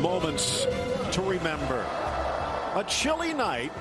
Moments to remember. A chilly night,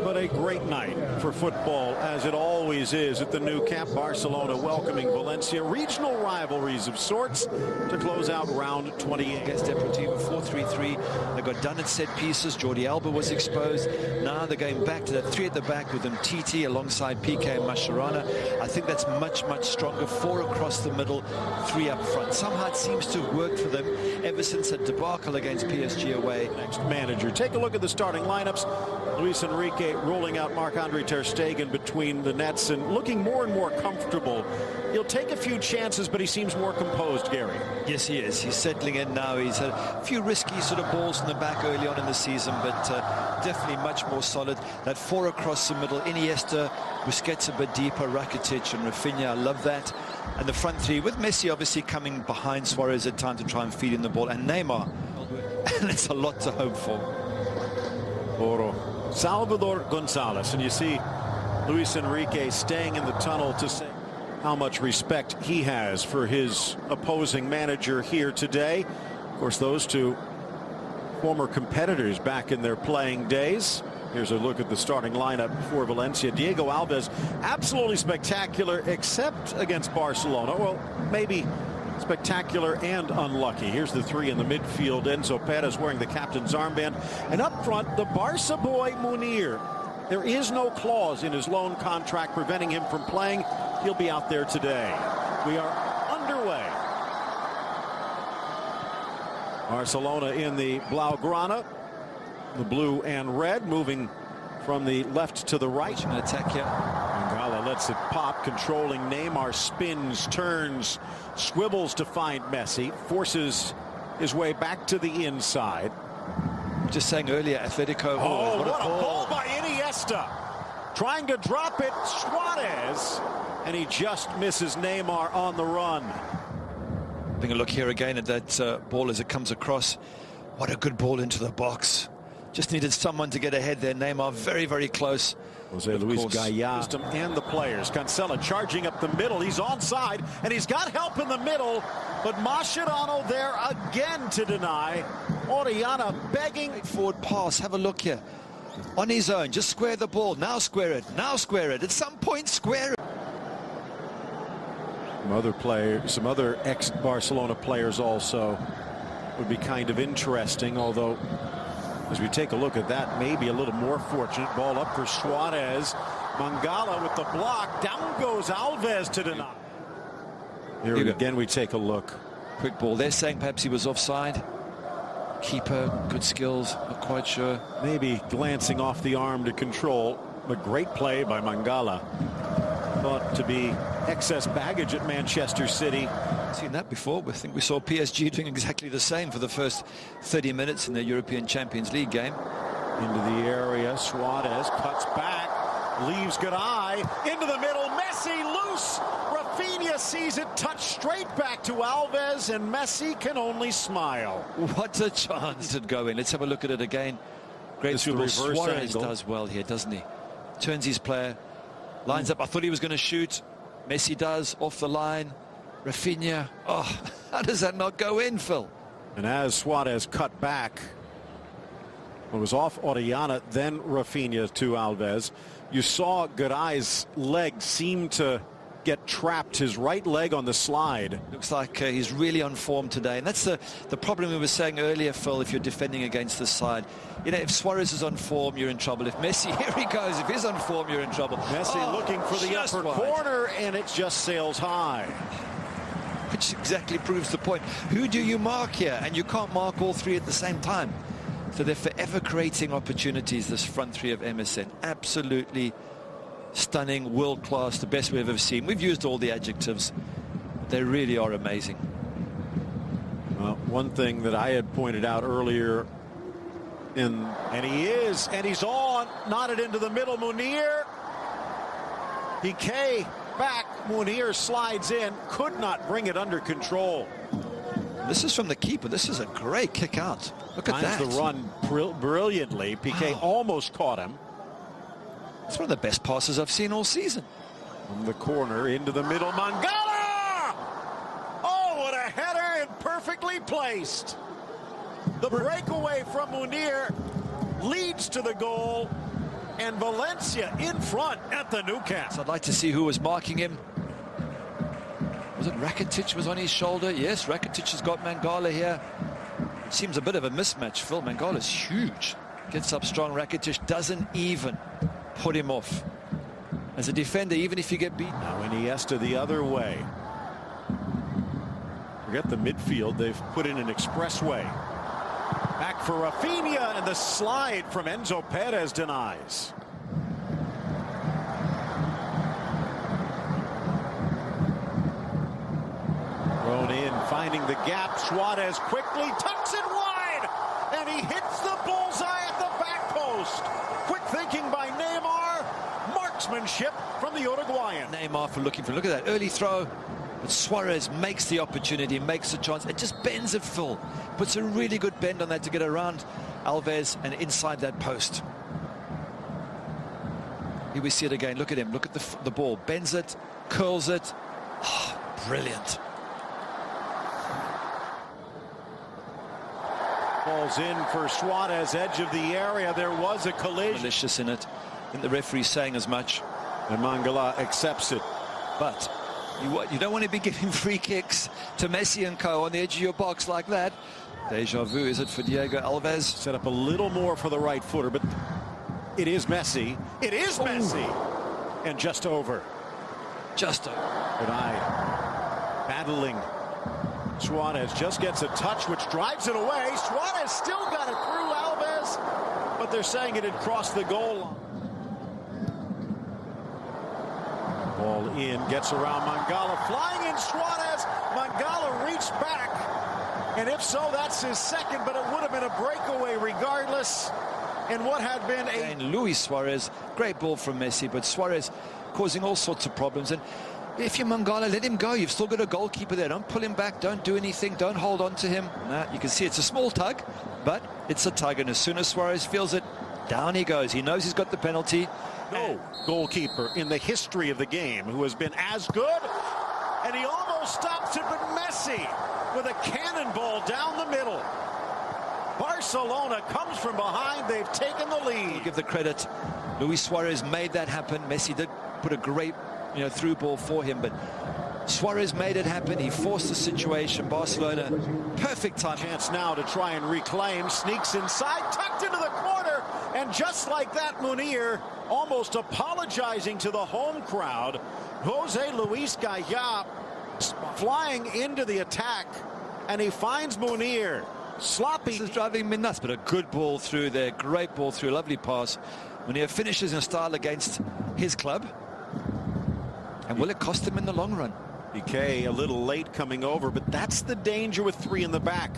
but a great night for football, as it always is at the Nou Camp. Barcelona welcoming Valencia. Regional rivalries of sorts to close out round 28. Against Deportivo 4-3-3. They got done at set pieces. Jordi Alba was exposed. Now they're going back to that three at the back with Titi alongside PK and Mascherano. I think that's much, much stronger. Four across the middle, three up front. Somehow it seems to have worked for them ever since that debacle against PSG away. Next manager. Take a look at the starting lineups. Luis Enrique rolling out Marc-Andre ter Stegen between the nets and looking more and more comfortable. He'll take a few chances, but he seems more composed, Gary. Yes, he is. He's settling in now. He's had a few risky sort of balls in the back early on in the season, but definitely much more solid. That four across the middle, Iniesta, Busquets a bit deeper, Rakitic and Rafinha. I love that. And the front three, with Messi obviously coming behind Suarez at time to try and feed in the ball, and Neymar. And it's a lot to hope for. Oro. Salvador Gonzalez, and you see Luis Enrique staying in the tunnel to say how much respect he has for his opposing manager here today. Of course, those two former competitors back in their playing days. Here's a look at the starting lineup for Valencia. Diego Alves, absolutely spectacular, except against Barcelona. Well, maybe spectacular and unlucky. Here's the three in the midfield. Enzo Perez wearing the captain's armband. And up front, the Barca boy Munir. There is no clause in his loan contract preventing him from playing. He'll be out there today. We are underway. Barcelona in the Blaugrana, the blue and red, moving from the left to the right. An attack here. Mangala lets it pop, controlling Neymar, spins, turns, swivels to find Messi, forces his way back to the inside. Just saying earlier, Atletico. Oh, what a ball by Iniesta. Trying to drop it, Suarez, and he just misses Neymar on the run. Having a look here again at that ball as it comes across. What a good ball into the box. Just needed someone to get ahead there. Neymar very, very close. Jose Luis Gaya and the players. Cancela charging up the middle. He's onside, and he's got help in the middle, but Mascherano there again to deny. Orellana begging. Forward pass. Have a look here. On his own. Just square the ball. Now square it. Now square it. At some point, square it. Some other ex-Barcelona players also would be kind of interesting, although as we take a look at that, maybe a little more fortunate. Ball up for Suarez. Mangala with the block. Down goes Alves to deny. Here again we take a look. Quick ball. They're saying perhaps he was offside. Keeper, good skills, not quite sure. Maybe glancing off the arm to control. But great play by Mangala. Thought to be excess baggage at Manchester City. Seen that before. I think we saw PSG doing exactly the same for the first 30 minutes in the European Champions League game. Into the area, Suarez cuts back, leaves Gondee into the middle. Messi loose. Rafinha sees it touch straight back to Alves, and Messi can only smile. What a chance to go in. Let's have a look at it again. Great through. Suarez does well here, doesn't he? Turns his player, lines up. I thought he was going to shoot. Messi does off the line. Rafinha, oh, how does that not go in, Phil? And as Suarez cut back, it was off Orellana, then Rafinha to Alves. You saw Gondee's leg seem to get trapped, his right leg on the slide. Looks like he's really on form today, and that's the problem we were saying earlier, Phil, if you're defending against this side. You know, if Suarez is on form, you're in trouble. If Messi, here he goes, if he's on form, you're in trouble. Messi looking for the upper corner, and it just sails high. Which exactly proves the point. Who do you mark here? And you can't mark all three at the same time. So they're forever creating opportunities, this front three of MSN. Absolutely stunning, world-class, the best we've ever seen. We've used all the adjectives. They really are amazing. Well, one thing that I had pointed out earlier, and he's on, knotted into the middle, Munir. PK back, Munir slides in, could not bring it under control. This is from the keeper. This is a great kick out. Look at that. The run brilliantly. PK almost caught him. It's one of the best passes I've seen all season. From the corner into the middle, Mangala! Oh, what a header, and perfectly placed. The breakaway from Munir leads to the goal, and Valencia in front at the Nou Camp. So I'd like to see who was marking him. Was it Rakitic was on his shoulder? Yes, Rakitic has got Mangala here. It seems a bit of a mismatch, Phil. Mangala's huge. Gets up strong. Rakitic doesn't even put him off. As a defender, even if you get beaten. Now Iniesta the other way. Forget the midfield. They've put in an expressway. Back for Rafinha, and the slide from Enzo Perez denies. Thrown in, finding the gap. Suarez quickly tucks it wide, and he hits the bullseye at the back post. Quick thinking by Neymar. Marksmanship from the Uruguayan. Neymar for looking for. Look at that early throw. But Suarez makes the opportunity, makes the chance. It just bends it, Phil. Puts a really good bend on that to get around Alves and inside that post. Here we see it again. Look at him. Look at the ball. Bends it, curls it. Oh, brilliant. Falls in for Suarez, edge of the area. There was a collision. Malicious in it. I think the referee's saying as much. And Mangala accepts it. But you don't want to be giving free kicks to Messi and co on the edge of your box like that. Deja vu, is it for Diego Alves? Set up a little more for the right footer, but it is Messi. It is Messi. And just over. Just over. Good eye. Battling. Suarez just gets a touch, which drives it away. Suarez still got it through Alves, but they're saying it had crossed the goal line. Ball in, gets around Mangala, flying in Suarez. Mangala reached back, and if so, that's his second, but it would have been a breakaway regardless. And what had been a... And Luis Suarez, great ball from Messi, but Suarez causing all sorts of problems. And if you're Mangala, let him go. You've still got a goalkeeper there. Don't pull him back. Don't do anything. Don't hold on to him. Nah, you can see it's a small tug, but it's a tug. And as soon as Suarez feels it, down he goes. He knows he's got the penalty. No goalkeeper in the history of the game who has been as good, and he almost stops it, but Messi with a cannonball down the middle. Barcelona comes from behind. They've taken the lead. I'll give the credit. Luis Suarez made that happen. Messi did put a great through ball for him, but Suarez made it happen. He forced the situation. Barcelona, perfect time. Chance now to try and reclaim. Sneaks inside, tucked into the corner, and just like that, Munir almost apologizing to the home crowd. Jose Luis Gaya flying into the attack, and he finds Munir. Sloppy. This is driving me nuts, but a good ball through there. Great ball through. Lovely pass. Munir finishes in style against his club. And will it cost him in the long run? PK a little late coming over, but that's the danger with three in the back.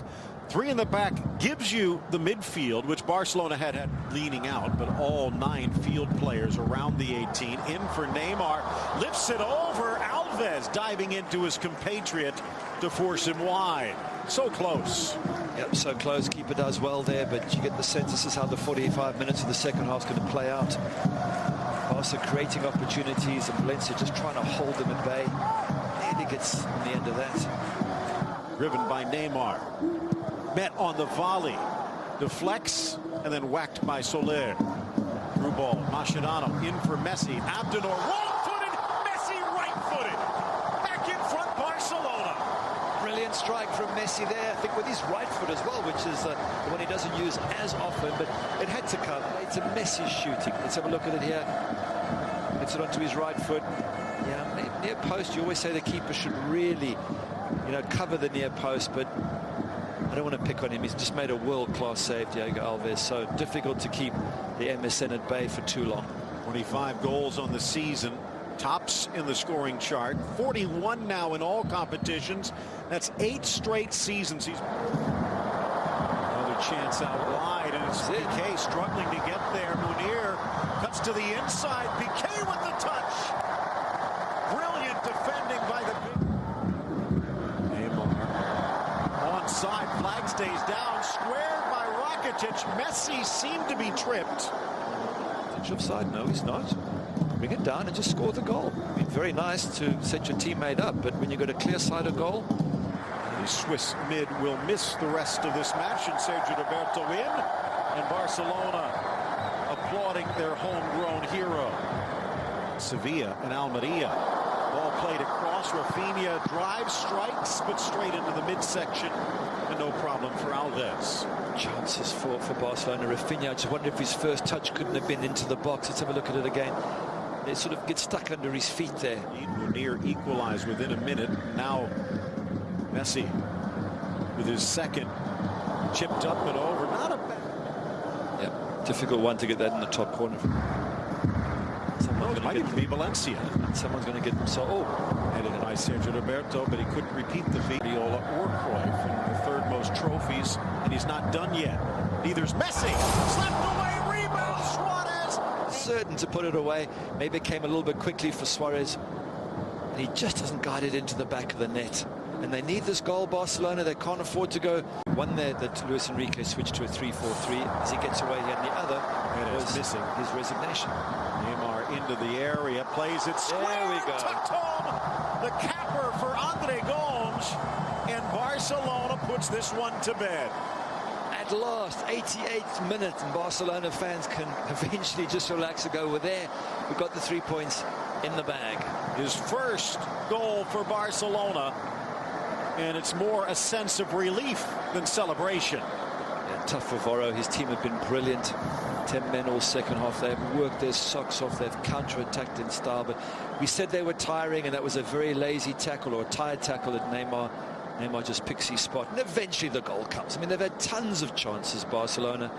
Three in the back gives you the midfield, which Barcelona had leaning out, but all 9 field players around the 18. In for Neymar, lifts it over. Alves diving into his compatriot to force him wide. So close. Yep, so close. Keeper does well there, but you get the sense this is how the 45 minutes of the second half is going to play out. Barca creating opportunities, and Valencia just trying to hold them at bay. Nearly gets on the end of that. Driven by Neymar. Met on the volley. Deflects, and then whacked by Soler. Through ball. Mascherano in for Messi. Abdenor wrong-footed. Messi right-footed. Back in front, Barcelona. Brilliant strike from Messi there, I think with his right foot as well, which is the one he doesn't use as often, but it had to come. It's a Messi shooting. Let's have a look at it here. Gets it onto his right foot. Yeah, near post, you always say the keeper should really, cover the near post, but I don't want to pick on him. He's just made a world-class save, Diego Alves, so difficult to keep the MSN at bay for too long. 25 goals on the season. Tops in the scoring chart. 41 now in all competitions. That's 8 straight seasons. He's another chance out wide, and it's PK struggling to get there. Munir cuts to the inside. PK with the touch. Brilliant defending by the big Neymar. Onside, flag stays down. Squared by Rakitic. Messi seemed to be tripped. Touch offside? No, he's not. Bring it down and just score the goal. I mean, very nice to set your teammate up, but when you've got a clear-sided goal, The Swiss mid will miss the rest of this match, and Sergio Roberto in, and Barcelona applauding their homegrown hero. Sevilla and Almeria. Ball played across. Rafinha drives, strikes, but straight into the midsection, and no problem for Alves. Chances for Barcelona. Rafinha, I just wonder if his first touch couldn't have been into the box. Let's have a look at it again. It sort of gets stuck under his feet there. Near equalize within a minute. Now Messi with his second, chipped up and over. Not a bad. Yeah, difficult one to get that in the top corner. It might even be Valencia. Someone's going to get so. Oh, headed by Sergio Roberto, but he couldn't repeat the feat. Viola or Cruyff, the third most trophies, and he's not done yet. Neither's Messi. Slapped away, rebound, Suarez. Certain to put it away. Maybe it came a little bit quickly for Suarez, and he just doesn't guide it into the back of the net. And they need this goal, Barcelona. They can't afford to go. One there that Luis Enrique switched to a 3-4-3 as he gets away here, and the other was missing his resignation. Neymar into the area, plays it square. There we go. Tucked home. The capper for Andre Gomes, and Barcelona puts this one to bed. At last, 88th minute, and Barcelona fans can eventually just relax and go, we're there. We've got the 3 points in the bag. His first goal for Barcelona, and it's more a sense of relief than celebration. Yeah, tough for Voro. His team have been brilliant. 10 men all second half. They've worked their socks off. They've counter-attacked in style. But we said they were tiring, and that was a very lazy tackle or a tired tackle at Neymar. Neymar just picks his spot, and eventually the goal comes. I mean, they've had tons of chances, Barcelona.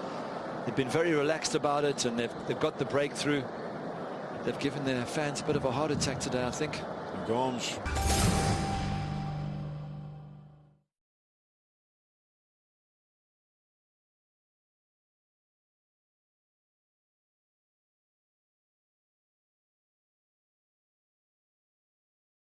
They've been very relaxed about it, and they've got the breakthrough. They've given their fans a bit of a heart attack today, I think. Gomes